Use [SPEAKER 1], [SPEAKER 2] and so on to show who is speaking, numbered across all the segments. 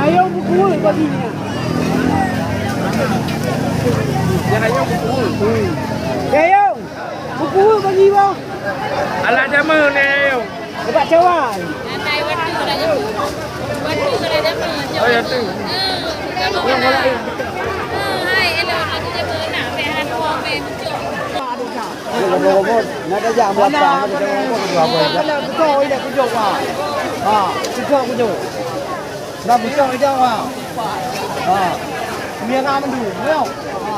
[SPEAKER 1] Ayaw bukul baginya. Ayaw bukul. Ayaw bukul bagi bang. Alah jama ni ayaw. Dekat cawan.
[SPEAKER 2] Nanti waktu dah jam. Waktu dah jam.
[SPEAKER 1] Oh ya tu. Yang lain.
[SPEAKER 2] Hai, elok aku jam nak rehat wang main cok.
[SPEAKER 3] Robot, nak ada jam berapa? Nak ada robot berapa?
[SPEAKER 1] Kalau betul dia kujuk ah. Ha, kujuk. Dah betul dia ah. Ha. Miang am du, leo. Ha.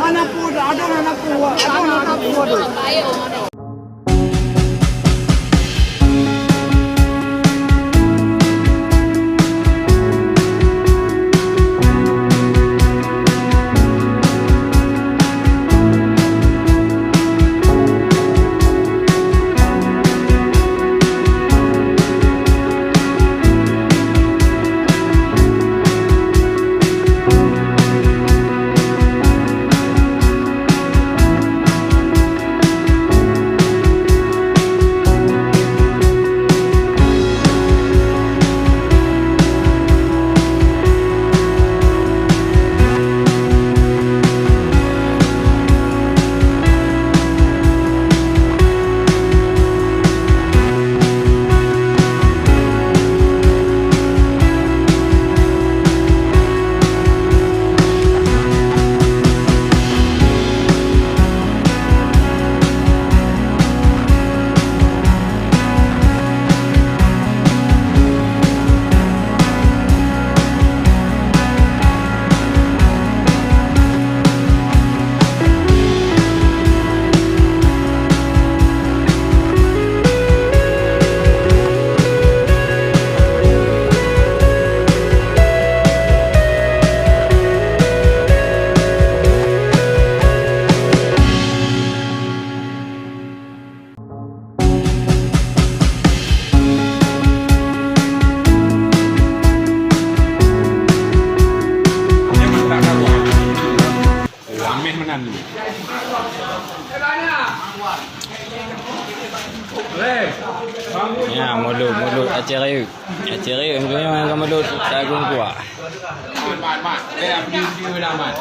[SPEAKER 1] Anak pu, ada anak pu.
[SPEAKER 2] Bayo.
[SPEAKER 4] Ya, mulut acara yang mulut jagung kuah.
[SPEAKER 5] Mat. Dia pergi dah mat.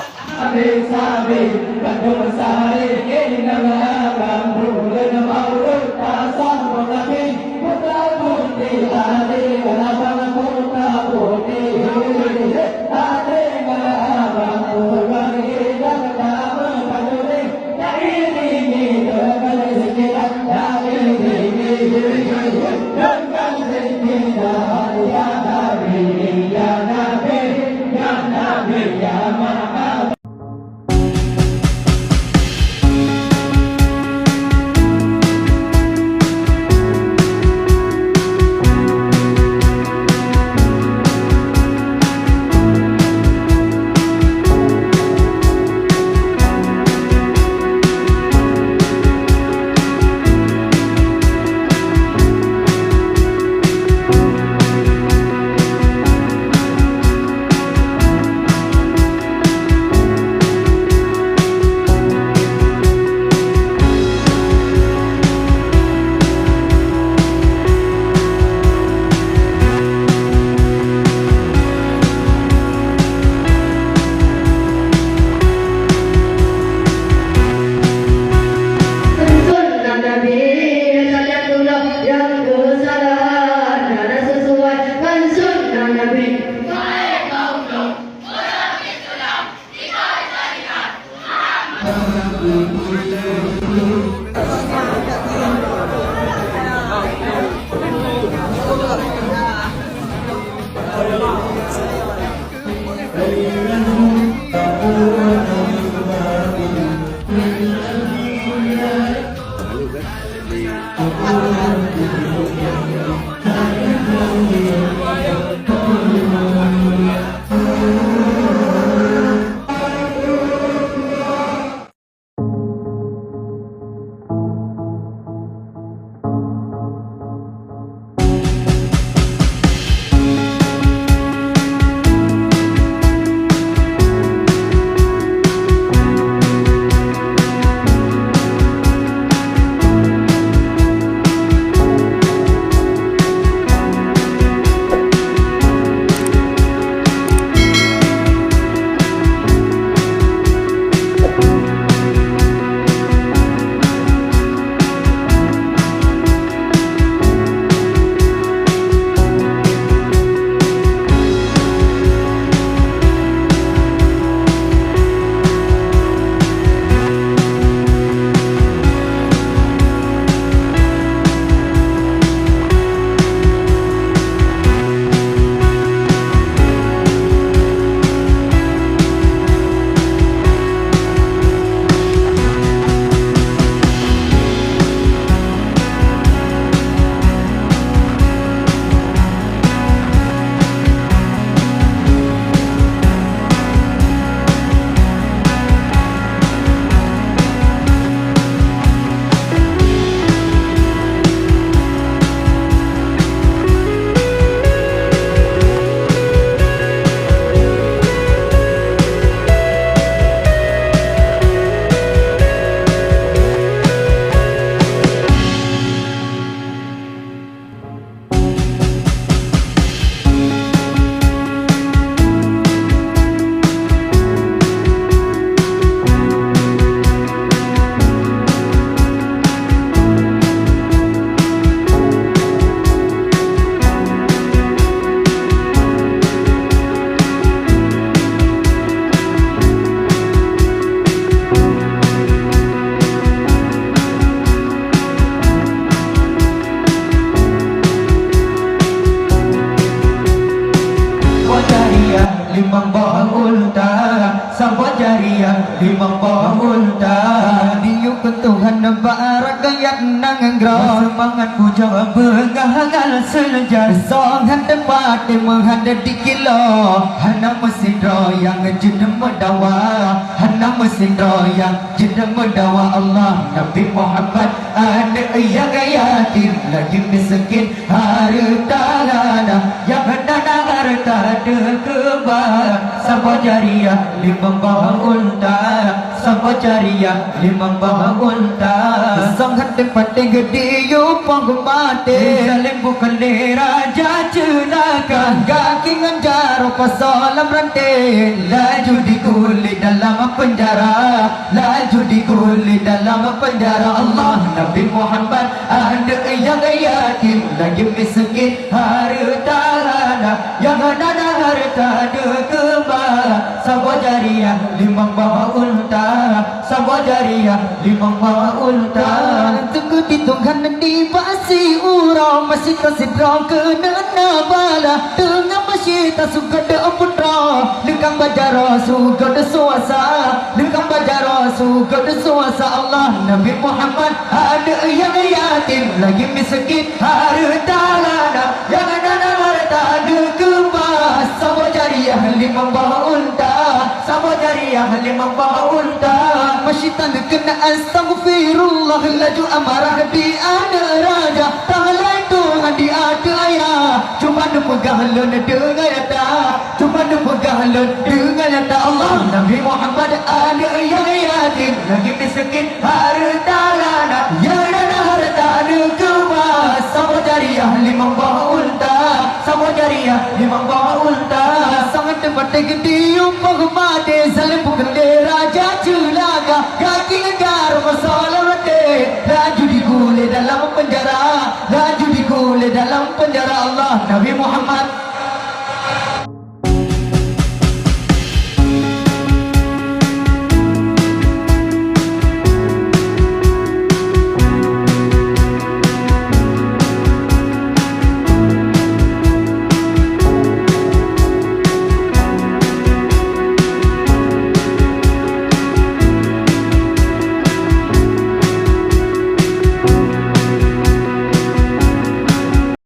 [SPEAKER 1] lima unta diuk Tuhan barak gayat nanggro semangat puja bengahangal selejar songan tempat menghadap di kilo hana mesin yang jedem mendawa hana mesin yang jedem mendawa Allah Nabi Muhammad ada yang yatim lagi miskin harta yang dana harta dekebar sabah jariah lima unta sabah jariah lima unta sangat tempat gede yo pangmate saling bukan raja celaka kaki nganjar pasalam rante laju dikulit dalam penjara laju dikulit dalam penjara Allah Nabi Muhammad ada yang yatim lagi miskin harta yang ada harta dekembar sabah jariah lima unta sabah jariah lima unta tunggu ditunggan di basi urang masih tersidrong kena bala tengah masih tak suka de putra lekang bajaro suka de suasa lekang bajaro suka de suasa Allah Nabi Muhammad ada yang yatim lagi miskin harta yang ada harta dekembar sabah jariah lima unta sabah jariah lima unta masih tanda kena astaghfirullah laju amarah di ada raja talai Tuhan di ada ayah cuma pegang lon dengan nyata cuma pegang lon dengan nyata Allah Nabi Muhammad ada yang yatim lagi miskin harta lana yang ada harta ada kemas sabah jariah lima unta sabah jariah lima unta sangat tempat gede umpah mati saling bukan raja celaka kaki negar masalah rate laju digule dalam penjara laju digule dalam penjara Allah Nabi Muhammad